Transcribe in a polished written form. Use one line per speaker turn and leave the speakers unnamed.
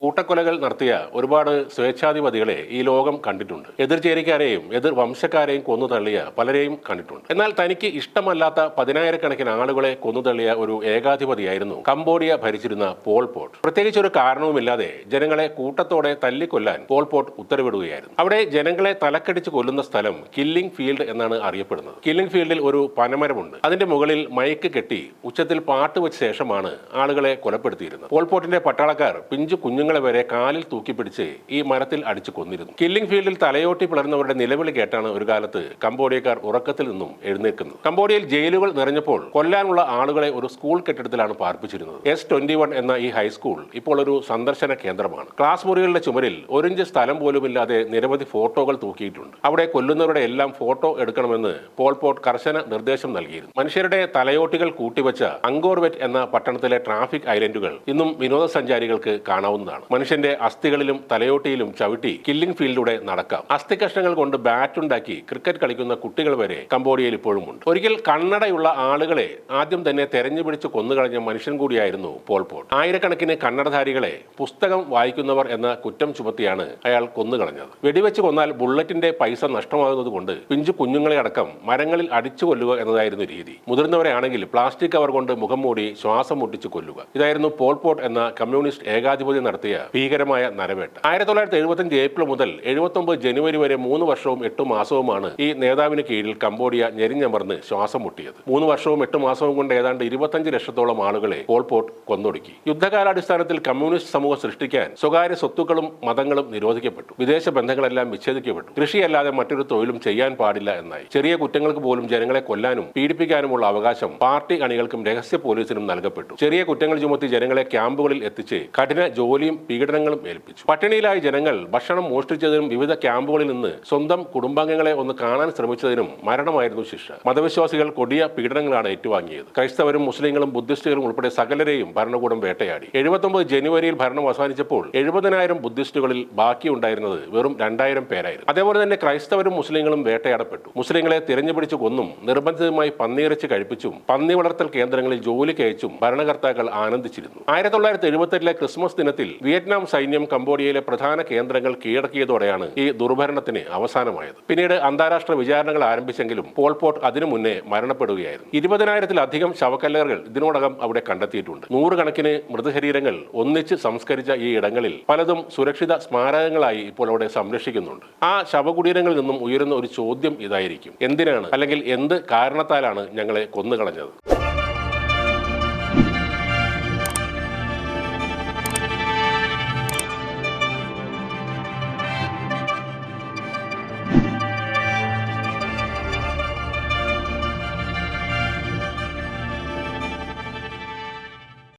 കൂട്ടക്കൊലകൾ നടത്തിയ ഒരുപാട് സ്വേച്ഛാധിപതികളെ ഈ ലോകം കണ്ടിട്ടുണ്ട്. എതിർചേരിക്കാരെയും എതിർ വംശക്കാരെയും കൊന്നു തള്ളിയ പലരെയും കണ്ടിട്ടുണ്ട്. എന്നാൽ തനിക്ക് ഇഷ്ടമല്ലാത്ത പതിനായിരക്കണക്കിന് ആളുകളെ കൊന്നു തള്ളിയ ഒരു ഏകാധിപതിയായിരുന്നു കംബോഡിയ ഭരിച്ചിരുന്ന പോൾ പോട്ട്. പ്രത്യേകിച്ച് ഒരു കാരണവുമില്ലാതെ ജനങ്ങളെ കൂട്ടത്തോടെ തല്ലിക്കൊല്ലാൻ പോൾ പോട്ട് ഉത്തരവിടുകയായിരുന്നു. അവിടെ ജനങ്ങളെ തലക്കടിച്ച് കൊല്ലുന്ന സ്ഥലം കില്ലിംഗ് ഫീൽഡ് എന്നാണ് അറിയപ്പെടുന്നത്. കില്ലിംഗ് ഫീൽഡിൽ ഒരു പനമരമുണ്ട്. അതിന്റെ മുകളിൽ മൈക്ക് കെട്ടി ഉച്ചത്തിൽ പാട്ട് വെച്ച ശേഷമാണ് ആളുകളെ കൊലപ്പെടുത്തിയിരുന്നത്. പോൾ പോട്ടിന്റെ പട്ടാളക്കാർ പിഞ്ചു കുഞ്ഞുങ്ങളെ വരെ കാലിൽ തൂക്കിപ്പിടിച്ച് ഈ മരത്തിൽ അടിച്ചു കൊന്നിരുന്നു. കില്ലിംഗ് ഫീൽഡിൽ തലയോട്ടി പിളർന്നവരുടെ നിലവിളി കേട്ടാണ് ഒരു കാലത്ത് കംബോഡിയക്കാർ ഉറക്കത്തിൽ നിന്നും എഴുന്നേൽക്കുന്നത്. കംബോഡിയയിൽ ജയിലുകൾ നിറഞ്ഞപ്പോൾ കൊല്ലാനുള്ള ആളുകളെ ഒരു സ്കൂൾ കെട്ടിടത്തിലാണ് പാർപ്പിച്ചിരുന്നത്. S21 എന്ന ഈ ഹൈസ്കൂൾ ഇപ്പോൾ ഒരു സന്ദർശന കേന്ദ്രമാണ്. ക്ലാസ് മുറികളുടെ ചുമരിൽ ഒരിഞ്ച് സ്ഥലം പോലുമില്ലാതെ നിരവധി ഫോട്ടോകൾ തൂക്കിയിട്ടുണ്ട്. അവിടെ കൊല്ലുന്നവരുടെ എല്ലാം ഫോട്ടോ എടുക്കണമെന്ന് പോൾ പോട്ട് കർശന നിർദ്ദേശം നൽകിയിരുന്നു. മനുഷ്യരുടെ തലയോട്ടികൾ കൂട്ടിവെച്ച അങ്കോർവെറ്റ് എന്ന പട്ടണത്തിലെ ട്രാഫിക് ഐലൻഡുകൾ ഇന്നും വിനോദസഞ്ചാരികൾക്ക് കാണാവുന്നതാണ്. മനുഷ്യന്റെ അസ്ഥികളിലും തലയോട്ടിയിലും ചവിട്ടി കില്ലിംഗ് ഫീൽഡിലൂടെ നടക്കാം. അസ്ഥി കഷ്ണങ്ങൾ കൊണ്ട് ബാറ്റ് ഉണ്ടാക്കി ക്രിക്കറ്റ് കളിക്കുന്ന കുട്ടികൾ വരെ കംബോഡിയയിൽ ഇപ്പോഴും ഉണ്ട്. ഒരിക്കൽ കണ്ണടയുള്ള ആളുകളെ ആദ്യം തന്നെ തെരഞ്ഞുപിടിച്ച് കൊന്നുകളഞ്ഞ മനുഷ്യൻ കൂടിയായിരുന്നു പോൾ പോട്ട്. ആയിരക്കണക്കിന് കണ്ണടധാരികളെ പുസ്തകം വായിക്കുന്നവർ എന്ന കുറ്റം ചുമത്തിയാണ് അയാൾ കൊന്നുകളഞ്ഞത്. വെടിവെച്ച് കൊന്നാൽ ബുള്ളറ്റിന്റെ പൈസ നഷ്ടമാകുന്നത് കൊണ്ട് പിഞ്ചു കുഞ്ഞുങ്ങളെ അടക്കം മരങ്ങളിൽ അടിച്ചു കൊല്ലുക എന്നതായിരുന്നു രീതി. മുതിർന്നവരെ ആണെങ്കിൽ പ്ലാസ്റ്റിക് കവർ കൊണ്ട് മുഖം മൂടി ശ്വാസം മുട്ടിച്ച് കൊല്ലുക. ഇതായിരുന്നു പോൾ പോട്ട് എന്ന കമ്മ്യൂണിസ്റ്റ് ഏകാധിപതി നടത്തിയ ഭീകരമായ നരവേട്ട. 1975 ഏപ്രിൽ മുതൽ 79 ജനുവരി വരെ 3 വർഷവും 8 മാസവുമാണ് ഈ നേതാവിന് കീഴിൽ കംബോഡിയ ഞെരിഞ്ഞമർന്ന് ശ്വാസം മുട്ടിയത്. 3 വർഷവും 8 മാസവും കൊണ്ട് ഏതാണ്ട് 25 ലക്ഷത്തോളം ആളുകളെ പോൾ പോട്ട് കൊന്നൊടുക്കി. യുദ്ധകാലാടിസ്ഥാനത്തിൽ കമ്മ്യൂണിസ്റ്റ് സമൂഹം സൃഷ്ടിക്കാൻ സ്വകാര്യ സ്വത്തുക്കളും മതങ്ങളും നിരോധിക്കപ്പെട്ടു. വിദേശ ബന്ധങ്ങളെല്ലാം വിച്ഛേദിക്കപ്പെട്ടു. കൃഷിയല്ലാതെ മറ്റൊരു തൊഴിലും ചെയ്യാൻ പാടില്ല എന്നായി. ചെറിയ കുറ്റങ്ങൾക്ക് പോലും ജനങ്ങളെ കൊല്ലാനും പീഡിപ്പിക്കാനുമുള്ള അവകാശം പാർട്ടി അണികൾക്കും രഹസ്യ പോലീസിനും നൽകപ്പെട്ടു. ചെറിയ കുറ്റങ്ങൾ ചുമത്തി ജനങ്ങളെ ക്യാമ്പുകളിൽ എത്തിച്ച് കഠിന ജോലിയും പീഡനങ്ങളും ഏൽപ്പിച്ചു. പട്ടിണിയിലായ ജനങ്ങൾ ഭക്ഷണം മോഷ്ടിച്ചതിനും വിവിധ ക്യാമ്പുകളിൽ നിന്ന് സ്വന്തം കുടുംബാംഗങ്ങളെ ഒന്ന് കാണാൻ ശ്രമിച്ചതിനും മരണമായിരുന്നു ശിക്ഷ. മതവിശ്വാസികൾ കൊടിയ പീഡനങ്ങളാണ് ഏറ്റുവാങ്ങിയത്. ക്രൈസ്തവരും മുസ്ലിങ്ങളും ബുദ്ധിസ്റ്റുകളും ഉൾപ്പെടെ സകലരെയും ഭരണകൂടം വേട്ടയാടി. 79 ജനുവരിയിൽ ഭരണം അവസാനിച്ചപ്പോൾ 70,000 ബുദ്ധിസ്റ്റുകളിൽ ബാക്കിയുണ്ടായിരുന്നത് വെറും 2,000 പേരായിരുന്നു. അതേപോലെ തന്നെ ക്രൈസ്തവരും മുസ്ലിങ്ങളും വേട്ടയാടപ്പെട്ടു. മുസ്ലിങ്ങളെ തിരഞ്ഞുപിടിച്ചു കൊന്നും നിർബന്ധിതമായി പന്നിയിറച്ചി കഴിപ്പിച്ചും പന്നി വളർത്തൽ കേന്ദ്രങ്ങളിൽ ജോലിക്ക് അയച്ചും ഭരണകർത്താക്കൾ ആനന്ദിച്ചിരുന്നു. 1978 ക്രിസ്മസ് ദിനത്തിൽ വിയറ്റ്നാം സൈന്യം കംബോഡിയയിലെ പ്രധാന കേന്ദ്രങ്ങൾ കീഴടക്കിയതോടെയാണ് ഈ ദുർഭരണത്തിന് അവസാനമായത്. പിന്നീട് അന്താരാഷ്ട്ര വിചാരണകൾ ആരംഭിച്ചെങ്കിലും പോൾ പോട്ട് അതിനു മുന്നേ മരണപ്പെടുകയായിരുന്നു. 20,000-ലധികം ശവക്കല്ലറുകൾ ഇതിനോടകം അവിടെ കണ്ടെത്തിയിട്ടുണ്ട്. 100 കണക്കിന് മൃതശരീരങ്ങൾ ഒന്നിച്ച് സംസ്കരിച്ച ഈ ഇടങ്ങളിൽ പലതും സുരക്ഷിത സ്മാരകങ്ങളായി ഇപ്പോൾ അവിടെ സംരക്ഷിക്കുന്നുണ്ട്. ആ ശവകുടീരങ്ങളിൽ നിന്നും ഉയരുന്ന ഒരു ചോദ്യം ഇതായിരിക്കും: എന്തിനാണ് അല്ലെങ്കിൽ എന്ത് കാരണത്താലാണ് ഞങ്ങളെ കൊന്നുകളഞ്ഞത്?